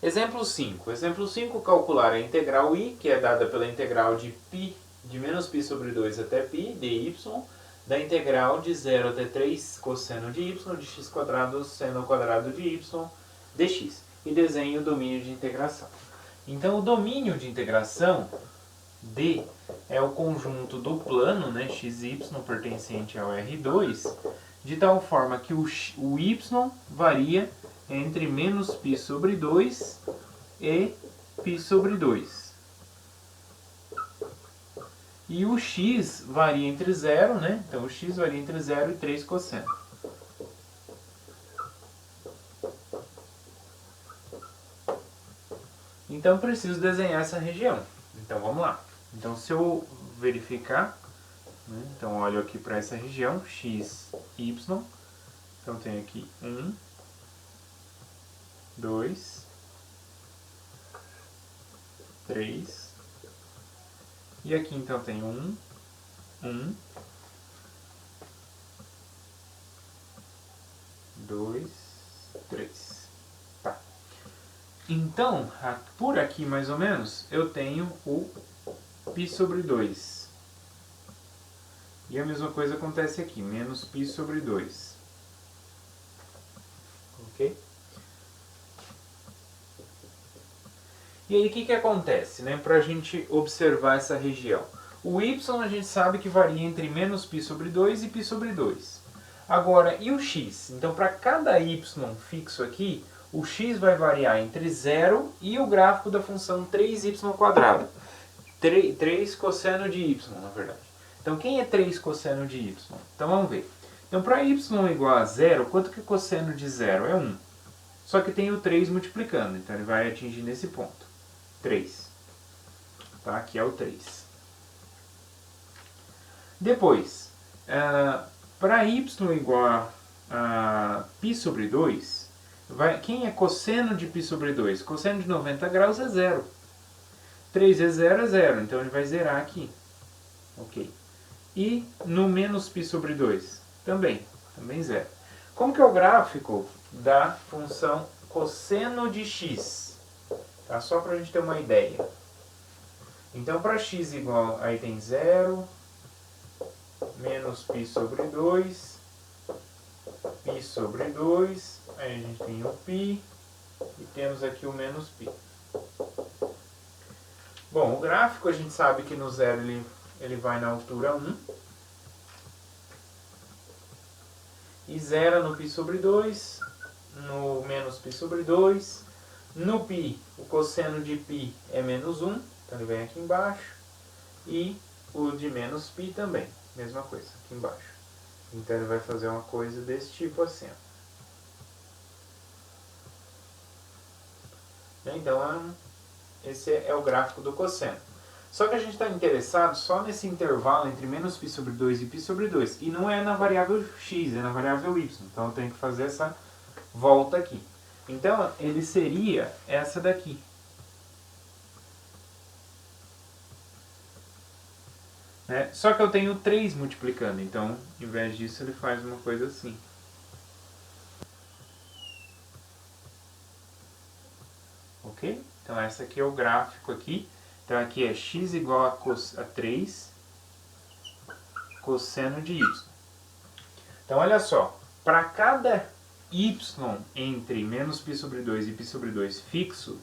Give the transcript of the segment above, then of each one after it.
Exemplo 5. Exemplo 5, calcular a integral i, que é dada pela integral de π, de menos π sobre 2 até π, dy, da integral de 0 até 3 cosseno de y, de x quadrado seno ao quadrado de y, dx. E desenhe o domínio de integração. Então, o domínio de integração, D, é o conjunto do plano, né, xy, pertencente ao R2, de tal forma que o y varia entre menos π sobre 2 e π sobre 2. E o x varia entre 0, né? Então o x varia entre 0 e 3 cosseno. Então preciso desenhar essa região. Então vamos lá. Então se eu verificar, né? Então olho aqui para essa região, x, y. Então tenho aqui 1, 2, 3. E aqui então tem 1, 2, 3. Tá. Então, por aqui mais ou menos, eu tenho o π sobre 2. E a mesma coisa acontece aqui, menos π sobre 2. Ok? E aí o que acontece, né, para a gente observar essa região? O y a gente sabe que varia entre menos π sobre 2 e π sobre 2. Agora, e o x? Então, para cada y fixo aqui, o x vai variar entre 0 e o gráfico da função 3y². 3 cosseno de y, na verdade. Então, quem é 3 cosseno de y? Então, vamos ver. Então, para y igual a 0, quanto que é cosseno de 0? É 1. Só que tem o 3 multiplicando, então ele vai atingir nesse ponto. 3. Tá? Aqui é o 3. Depois, para y igual a π sobre 2, quem é cosseno de π sobre 2? Cosseno de 90 graus é 0. 3 vezes 0 é 0, então ele vai zerar aqui. Ok. E no menos π sobre 2? Também 0. Como que é o gráfico da função cosseno de x? Tá? Só para a gente ter uma ideia. Então, para x igual, aí tem 0, menos π sobre 2, π sobre 2, aí a gente tem o π, e temos aqui o menos π. Bom, o gráfico a gente sabe que no 0 ele vai na altura 1, e zera no π sobre 2, no menos π sobre 2, no π, o cosseno de π é menos 1, então ele vem aqui embaixo, e o de menos π também, mesma coisa, aqui embaixo. Então ele vai fazer uma coisa desse tipo assim. Então esse é o gráfico do cosseno. Só que a gente está interessado só nesse intervalo entre menos π sobre 2 e π sobre 2. E não é na variável x, é na variável y. Então eu tenho que fazer essa volta aqui. Então ele seria essa daqui. Né? Só que eu tenho 3 multiplicando. Então, em vez disso, ele faz uma coisa assim. Ok? Então esse aqui é o gráfico aqui. Então aqui é x igual a 3 cosseno de y. Então olha só, para cada y entre menos π sobre 2 e π sobre 2 fixo,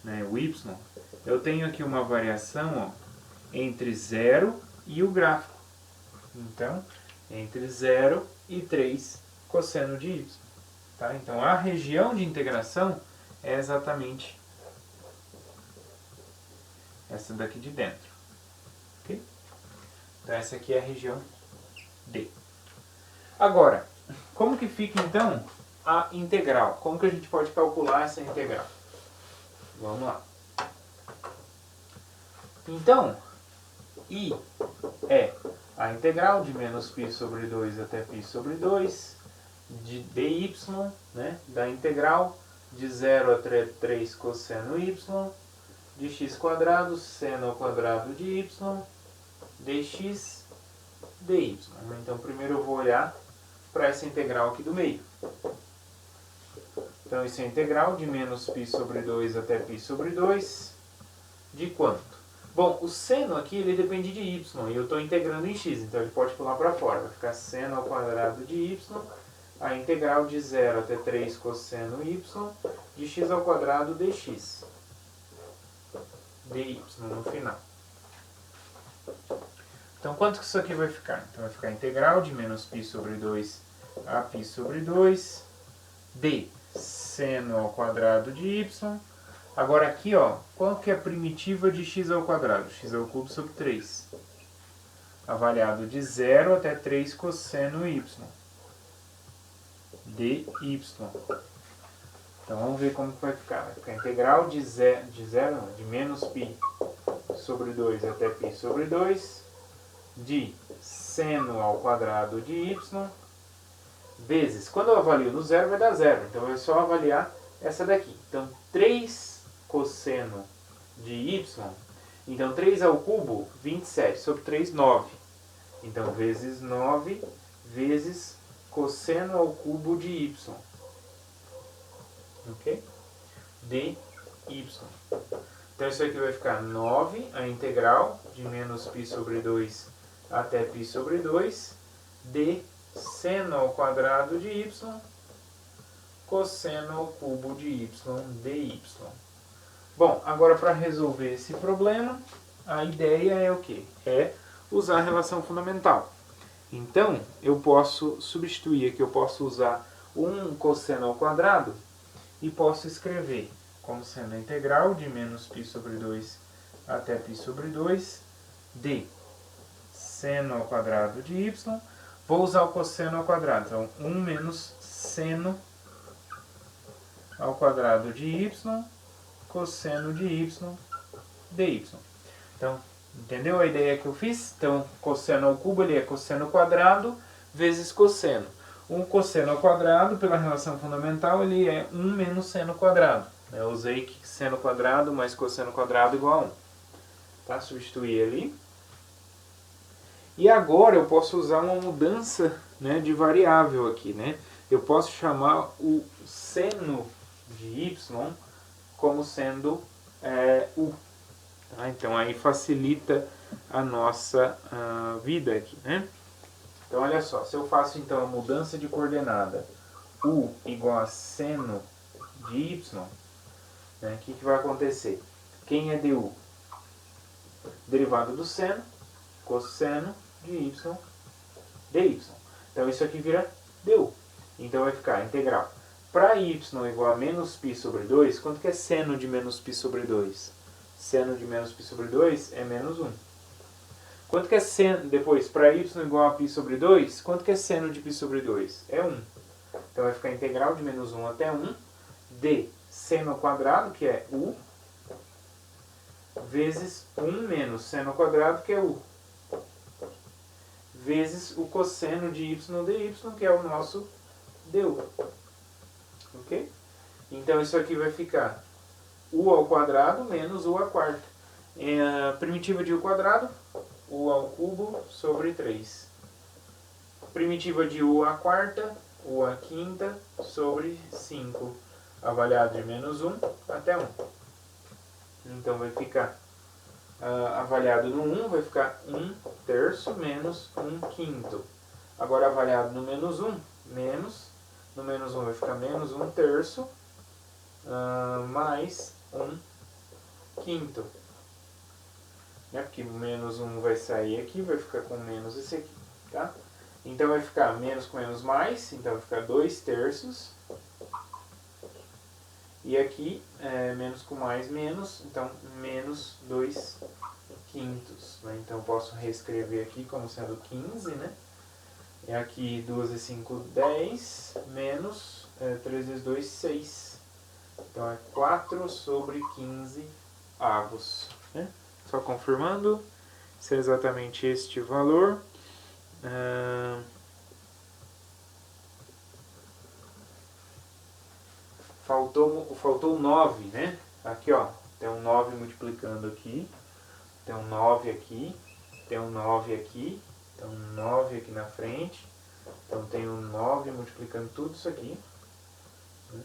né, o y, eu tenho aqui uma variação entre 0 e o gráfico. Então, entre 0 e 3 cosseno de y. Tá? Então a região de integração é exatamente essa daqui de dentro. Okay? Então essa aqui é a região D. Agora, como que fica então a integral? Como que a gente pode calcular essa integral? Vamos lá. Então, I é a integral de menos π sobre 2 até π sobre 2 de dy, né, da integral de 0 até 3 cosseno y de x² seno ao quadrado de y dx dy. Então primeiro eu vou olhar para essa integral aqui do meio. Então isso é integral de menos π sobre 2 até π sobre 2 de quanto? Bom, o seno aqui ele depende de y e eu estou integrando em x, então ele pode pular para fora. Vai ficar seno ao quadrado de y, a integral de 0 até 3 cosseno y de x ao quadrado dx. dy no final. Então quanto que isso aqui vai ficar? Então vai ficar a integral de menos π sobre 2 a π sobre 2 de seno ao quadrado de y. Agora aqui, ó, qual que é a primitiva de x ao quadrado? X ao cubo sobre 3. Avaliado de 0 até 3 cosseno y. dy. Então vamos ver como que vai ficar. Vai ficar a integral de menos π sobre 2 até π sobre 2 de seno ao quadrado de y vezes, quando eu avalio no zero vai dar zero, então é só avaliar essa daqui. Então 3 cosseno de y, então 3 ao cubo, 27, sobre 3, 9. Então vezes 9 vezes cosseno ao cubo de y. Ok? dy. Então isso aqui vai ficar 9, a integral de menos π sobre 2 até π sobre 2, de seno ao quadrado de y, cosseno ao cubo de y dy. Bom, agora para resolver esse problema, a ideia é o quê? É usar a relação fundamental. Então, eu posso substituir aqui, eu posso usar 1 cosseno ao quadrado e posso escrever como sendo a integral de menos π sobre 2 até π sobre 2 de seno ao quadrado de y. Vou usar o cosseno ao quadrado, então 1 menos seno ao quadrado de y, cosseno de y dy. Então, entendeu a ideia que eu fiz? Então, cosseno ao cubo ele é cosseno quadrado vezes cosseno. 1 cosseno ao quadrado, pela relação fundamental, ele é 1 menos seno quadrado. Eu usei que seno quadrado mais cosseno quadrado igual a 1. Tá? Substituir ali. E agora eu posso usar uma mudança, né, de variável aqui. Né? Eu posso chamar o seno de y como sendo u. Tá? Então aí facilita a nossa vida aqui. Né? Então olha só, se eu faço então a mudança de coordenada u igual a seno de y, né, o que vai acontecer? Quem é du? Derivado do seno, cosseno de y dy. Então isso aqui vira du. Então vai ficar a integral. Para y igual a menos π sobre 2, quanto que é seno de menos π sobre 2? Seno de menos π sobre 2 é menos 1. Quanto que é seno, depois, para y igual a π sobre 2, quanto que é seno de π sobre 2? É 1. Então vai ficar a integral de menos 1 até 1 de seno ao quadrado, que é u, vezes 1 menos seno ao quadrado, que é u, vezes o cosseno de y dy, que é o nosso du. Ok? Então isso aqui vai ficar u ao quadrado menos u à quarta. Primitiva de u quadrado, u ao cubo sobre 3. Primitiva de u à quarta, u à quinta sobre 5. Avaliado de menos 1 até 1. Então vai ficar avaliado no 1, vai ficar 1 terço menos 1 quinto. Agora avaliado no menos 1, no menos 1 vai ficar menos 1 terço mais 1 quinto. Né? Porque menos 1 vai sair aqui, vai ficar com menos esse aqui. Tá? Então vai ficar menos com menos mais, então vai ficar 2 terços. E aqui, menos com mais, menos, então menos 2 quintos. Né? Então eu posso reescrever aqui como sendo 15, né? E aqui 2 vezes 5, 10, menos 3 vezes 2, 6. Então é 4 sobre 15 avos. Né? Só confirmando, se é exatamente este valor. Faltou 9, né? Aqui, ó, tem um 9 multiplicando aqui, tem um 9 aqui, tem um 9 aqui, tem um 9 aqui na frente, então tem um 9 multiplicando tudo isso aqui. Né?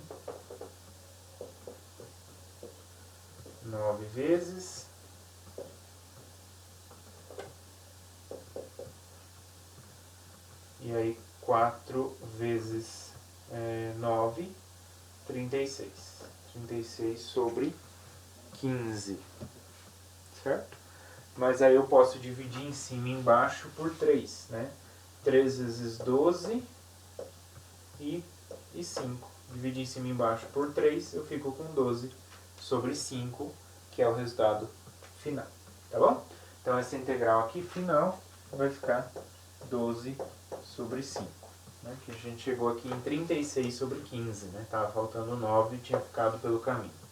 9 vezes e aí 4 vezes 9, 36. 36 sobre 15, certo? Mas aí eu posso dividir em cima e embaixo por 3, né? 3 vezes 12 e 5. Dividir em cima e embaixo por 3, eu fico com 12 sobre 5, que é o resultado final, tá bom? Então essa integral aqui final vai ficar 12 sobre 5. Né? Que a gente chegou aqui em 36 sobre 15, né? Tava faltando 9 e tinha ficado pelo caminho.